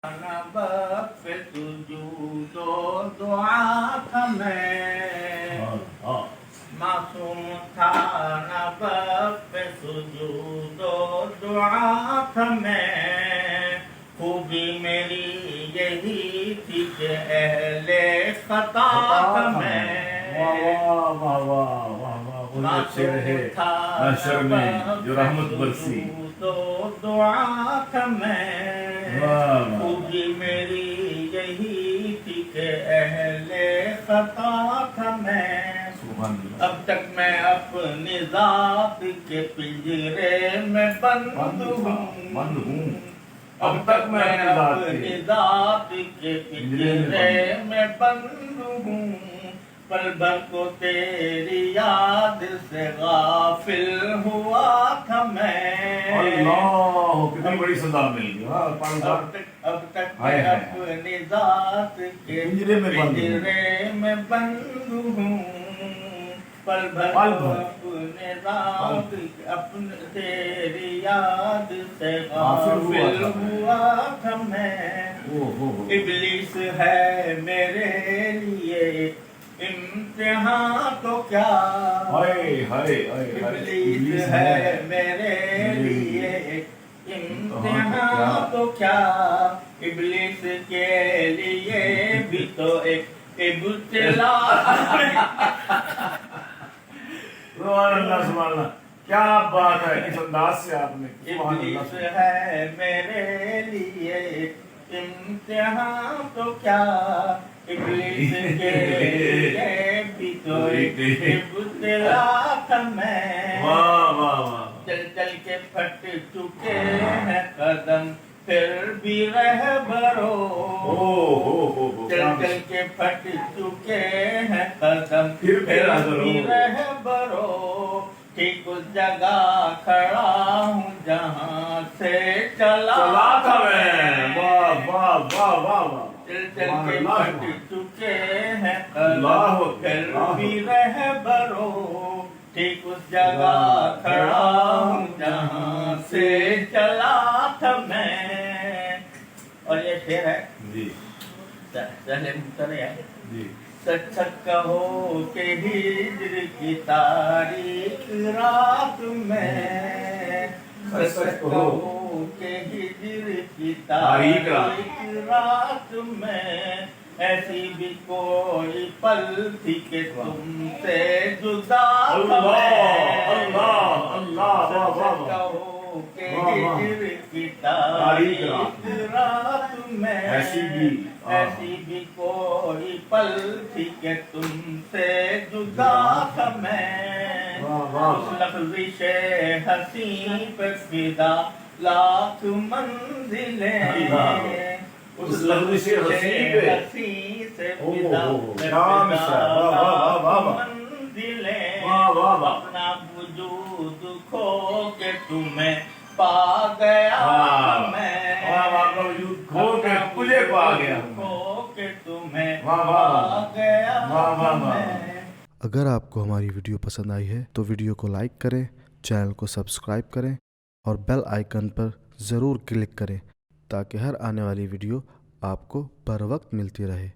وقف سجود و دعا تھا میں معصوم تھا نہ وقف سجود و دعا تھا میں خوبی میری یہی تھی کہ اہل خطا تھا میں معصوم تھا نہ وقف سجود و دعا تھا میں خوبی میری یہی تھی کہ اہل خطا تھا میں اب تک میں اپنی ذات کے پنجرے میں بند ہوں اب تک میں اپنی ذات کے پنجرے میں بند ہوں پل بھر کو تیری یاد سے غافل ہوا تھا میں اللہ کتنی بڑی سزا مل گئی اب تک میں اپنی ذات کے پنجرے میں بند ہوں پل بھر کو اپنے ذات اپنے تیری یاد سے غافل ہوا تھا میں ابلیس ہے میرے لیے امتحان تو کیا ابلیس ہے میرے لیے امتحان تو کیا ابلیس کے لیے بھی تو ایک ابتلا سبحان اللہ کیا بات ہے اس انداز سے آپ نے ابلیس ہے میرے لیے امتحان تو کیا ابلیس کے لیے بھی تو ایک ابتلا تھا میں چل چل کے پھٹ چکے ہیں قدم پھر بھی رہبرو چل چل کے پھٹ چکے ہیں قدم پھر بھی رہبرو ٹھیک اس جگہ کھڑا ہوں جہاں سے چلا تھا میں چل چل کے پھٹ چکے ہیں قدم پھر بھی رہبرو ٹھیک اس جگہ کھڑا ہوں جہاں سے چلا تھا میں اور یہ شعر ہے سہل مبتدئ ہے سچ کہو کہ ہجر کی تاریخ رات میں سچ کہو کہ ہجر کی تاریخ رات میں ایسی بھی کوئی پل تھی کہ تم سے جدا سچ کہو کہ ہجر کی تاریخ رات میں ایسی بھی کوئی پل تھی کہ تم سے جدا تھا میں اس لفظ حسین پہ فدا لاکھ منزلیں اس لفظ حسین سے فدا منزلیں اپنا وجود کھو کے تمہیں پا گیا میں کھو کے تجھے پا گیا اگر آپ کو ہماری ویڈیو پسند آئی ہے تو ویڈیو کو لائک کریں، چینل کو سبسکرائب کریں اور بیل آئیکن پر ضرور کلک کریں تاکہ ہر آنے والی ویڈیو آپ کو بر وقت ملتی رہے۔